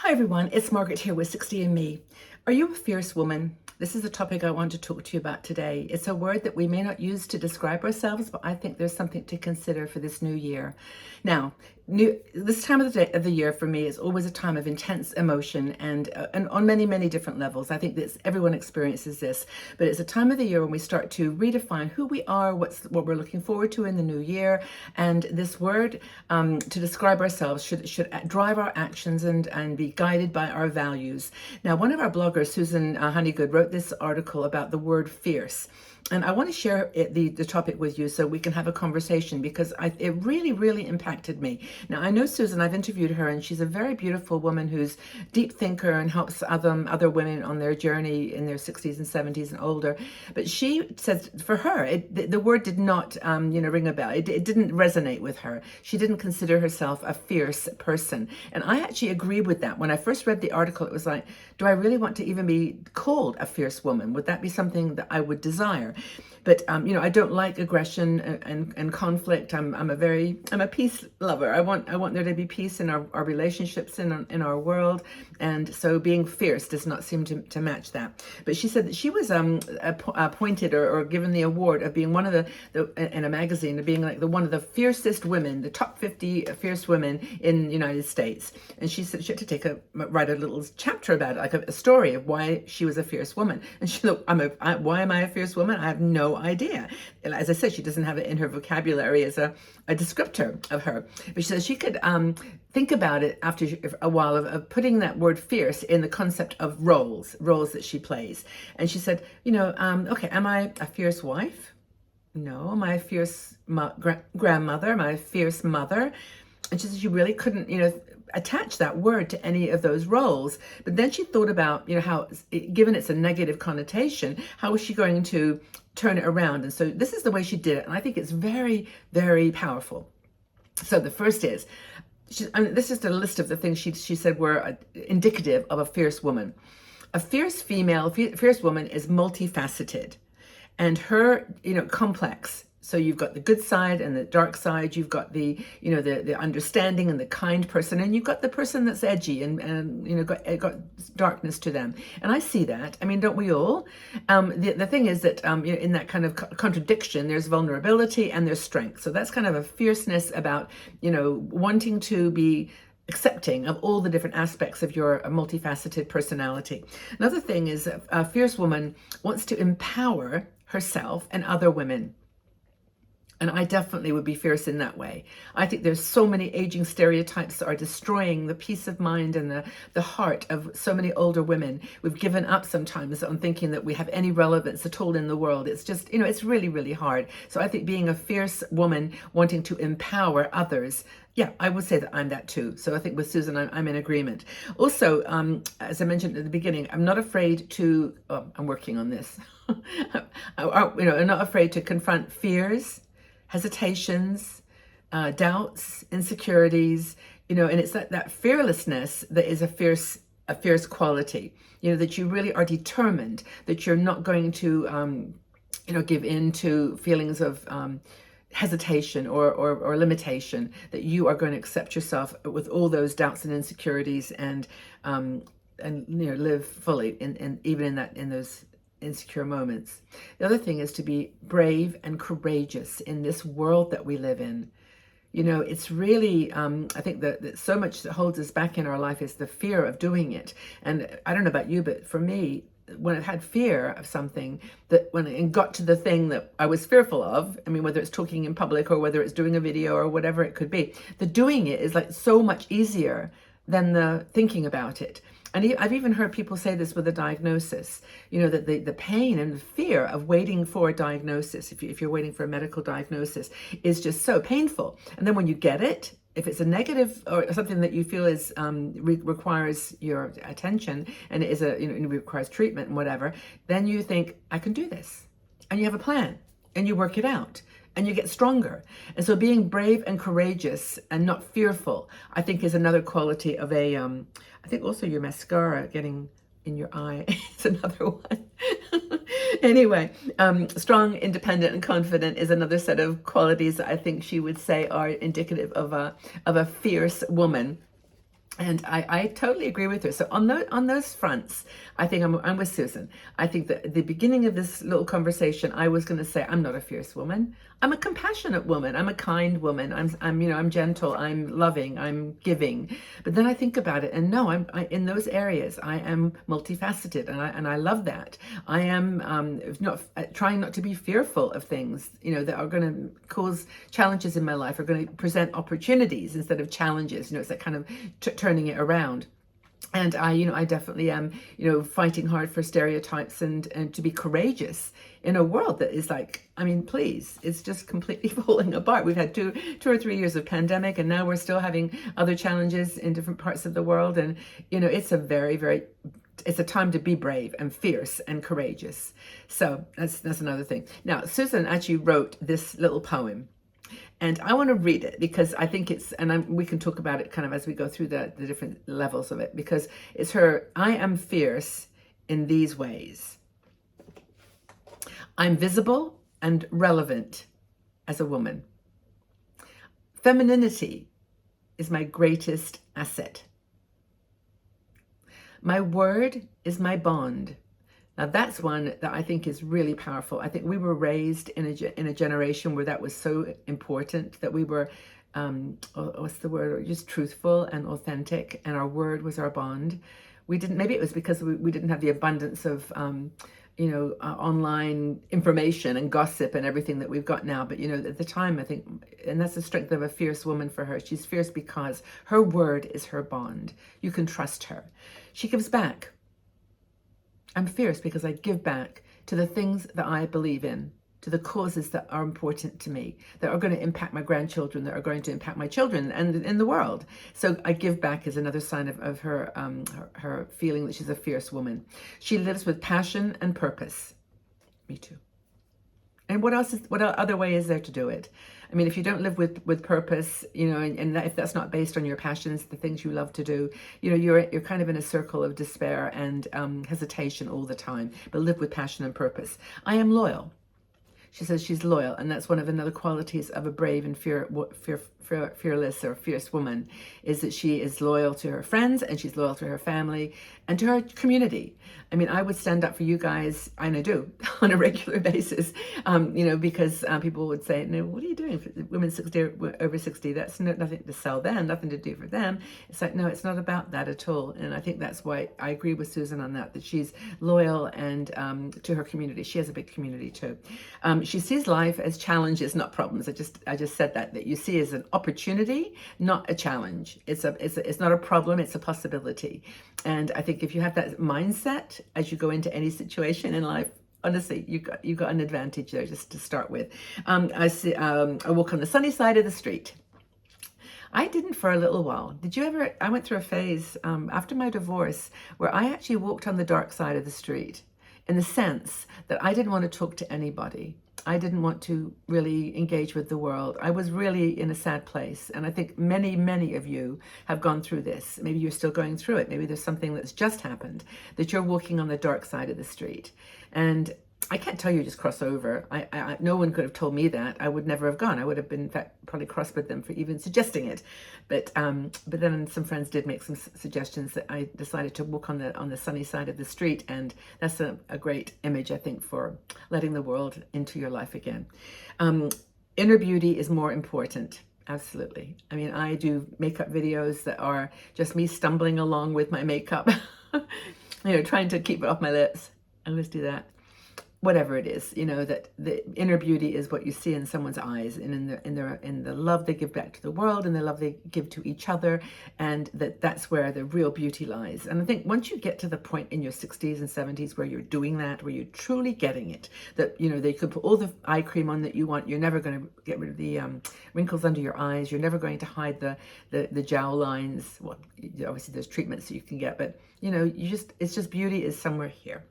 Hi everyone, it's Margaret here with 60 and Me. Are you a fierce woman? This is a topic I want to talk to you about today. It's a word that we may not use to describe ourselves, but I think there's something to consider for this new year. Now, this time of the year for me is always a time of intense emotion and on many different levels. I think that everyone experiences this, but it's a time of the year when we start to redefine who we are, what we're looking forward to in the new year, and this word to describe ourselves should drive our actions and be guided by our values. Now, one of our bloggers, Susan Honeygood, wrote this article about the word fierce. And I want to share the topic with you so we can have a conversation because it really impacted me. Now, I know Susan, I've interviewed her, and she's a very beautiful woman who's deep thinker and helps other women on their journey in their 60s and 70s and older. But she says for her, the word did not, ring a bell. It didn't resonate with her. She didn't consider herself a fierce person. And I actually agree with that. When I first read the article, it was like, do I really want to even be called a fierce woman? Would that be something that I would desire? But I don't like aggression and conflict. I'm a peace lover. I want there to be peace in our relationships in our world, and so being fierce does not seem to match that. But she said that she was appointed or given the award of being one of the in a magazine of being like one of the fiercest women, the top 50 fierce women in the United States. And she said she had to write a little chapter about it, like a story of why she was a fierce woman. And she thought, why am I a fierce woman? I have no idea. As I said, she doesn't have it in her vocabulary as a descriptor of her. But she says she could think about it after a while of putting that word fierce in the concept of roles that she plays. And she said, okay, am I a fierce wife? No. Am I a fierce grandmother? Am I a fierce mother? And she said she really couldn't, attach that word to any of those roles. But then she thought about, how, given it's a negative connotation, how was she going to turn it around? And so this is the way she did it. And I think it's very powerful. So the first is, this is the list of the things she said were indicative of a fierce woman. A fierce woman is multifaceted, and her, complex. So you've got the good side and the dark side. You've got the understanding and the kind person, and you've got the person that's edgy and got darkness to them. And I see that. I mean, don't we all? The thing is that in that kind of contradiction, there's vulnerability and there's strength. So that's kind of a fierceness about wanting to be accepting of all the different aspects of your multifaceted personality. Another thing is a fierce woman wants to empower herself and other women. And I definitely would be fierce in that way. I think there's so many aging stereotypes that are destroying the peace of mind and the heart of so many older women. We've given up sometimes on thinking that we have any relevance at all in the world. It's just, it's really hard. So I think being a fierce woman wanting to empower others, yeah, I would say that I'm that too. So I think with Susan, I'm in agreement. Also, as I mentioned at the beginning, I'm not afraid to, I'm working on this. I'm not afraid to confront fears, hesitations, doubts, insecurities, and it's that fearlessness that is a fierce quality, that you really are determined, that you're not going to, give in to feelings of hesitation or limitation, that you are going to accept yourself with all those doubts and insecurities and live fully even in those insecure moments. The other thing is to be brave and courageous in this world that we live in. It's really, I think that so much that holds us back in our life is the fear of doing it. And I don't know about you, but for me, when I've had fear of something, that when it got to the thing that I was fearful of, I mean, whether it's talking in public or whether it's doing a video or whatever it could be, the doing it is like so much easier than the thinking about it. And I've even heard people say this with a diagnosis, that the pain and the fear of waiting for a diagnosis, if you're waiting for a medical diagnosis, is just so painful. And then when you get it, if it's a negative or something that you feel is requires your attention and it is requires treatment and whatever, then you think, I can do this. And you have a plan and you work it out. And you get stronger. And so being brave and courageous and not fearful, I think is another quality of I think also your mascara getting in your eye is another one. Anyway, strong, independent, and confident is another set of qualities that I think she would say are indicative of a fierce woman. And I totally agree with her. So on those fronts, I think I'm with Susan. I think that at the beginning of this little conversation, I was going to say I'm not a fierce woman. I'm a compassionate woman. I'm a kind woman. I'm gentle. I'm loving. I'm giving. But then I think about it, and no, in those areas I am multifaceted, and I love that. I am not trying not to be fearful of things, that are going to cause challenges in my life, are going to present opportunities instead of challenges. It's that kind of turning it around. And I definitely am, fighting hard for stereotypes and to be courageous in a world that is like, I mean, please, it's just completely falling apart. We've had two or 3 years of pandemic, and now we're still having other challenges in different parts of the world. And, it's a very, very, it's a time to be brave and fierce and courageous. So that's another thing. Now, Susan actually wrote this little poem. And I want to read it because I think we can talk about it kind of as we go through the different levels of it, because it's her, I am fierce in these ways. I'm visible and relevant as a woman. Femininity is my greatest asset. My word is my bond. Now that's one that I think is really powerful. I think we were raised in a generation where that was so important, that we were, what's the word? Just truthful and authentic, and our word was our bond. Maybe it was because we didn't have the abundance of, online information and gossip and everything that we've got now. But, at the time, I think, and that's the strength of a fierce woman for her. She's fierce because her word is her bond. You can trust her. She gives back. I'm fierce because I give back to the things that I believe in, to the causes that are important to me, that are going to impact my grandchildren, that are going to impact my children and in the world. So I give back is another sign of her, her feeling that she's a fierce woman. She lives with passion and purpose. Me too. And what other way is there to do it? I mean, if you don't live with purpose, and if that's not based on your passions, the things you love to do, you're kind of in a circle of despair and hesitation all the time. But live with passion and purpose. I am loyal. She says she's loyal, and that's one of another qualities of a brave and fearless or fierce woman, is that she is loyal to her friends, and she's loyal to her family and to her community. I mean, I would stand up for you guys, and I do, on a regular basis, because people would say, no, what are you doing for women 60 over 60? That's nothing to sell them, nothing to do for them. It's like, no, it's not about that at all. And I think that's why I agree with Susan on that she's loyal and to her community. She has a big community too. She sees life as challenges, not problems. I just said that you see as an opportunity, not a challenge. It's not a problem, it's a possibility. And I think if you have that mindset as you go into any situation in life, honestly, you got an advantage there just to start with. I walk on the sunny side of the street. I didn't for a little while. Did you ever? I went through a phase after my divorce where I actually walked on the dark side of the street, in the sense that I didn't want to talk to anybody. I didn't want to really engage with the world. I was really in a sad place. And I think many, many of you have gone through this. Maybe you're still going through it. Maybe there's something that's just happened, that you're walking on the dark side of the street. And I can't tell you just cross over. No one could have told me that. I would never have gone. I would have been, in fact, probably cross with them for even suggesting it. But then some friends did make some suggestions that I decided to walk on the sunny side of the street, and that's a great image, I think, for letting the world into your life again. Inner beauty is more important. Absolutely. I mean, I do makeup videos that are just me stumbling along with my makeup, trying to keep it off my lips. I always do that. Whatever it is, that the inner beauty is what you see in someone's eyes, and in the love they give back to the world, and the love they give to each other, and that's where the real beauty lies. And I think once you get to the point in your 60s and 70s where you're doing that, where you're truly getting it, that they could put all the eye cream on that you want, you're never going to get rid of the wrinkles under your eyes, you're never going to hide the jowl lines. Well, obviously there's treatments that you can get, but it's just beauty is somewhere here.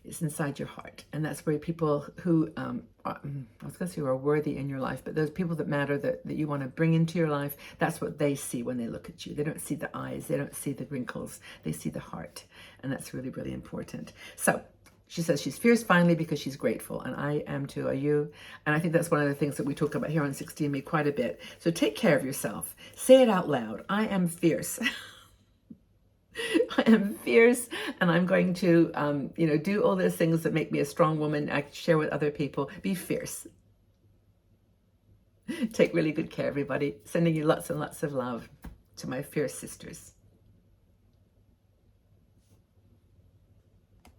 It's inside your heart. And that's where people who, I was going to say who are worthy in your life, but those people that matter, that you want to bring into your life, that's what they see when they look at you. They don't see the eyes, they don't see the wrinkles, they see the heart. And that's really, really important. So She says she's fierce finally because she's grateful, and I am too. Are you? And I think that's one of the things that we talk about here on 60 and Me quite a bit. So take care of yourself. Say it out loud. I am fierce. I am fierce, and I'm going to, do all those things that make me a strong woman. I share with other people. Be fierce. Take really good care, everybody. Sending you lots and lots of love to my fierce sisters.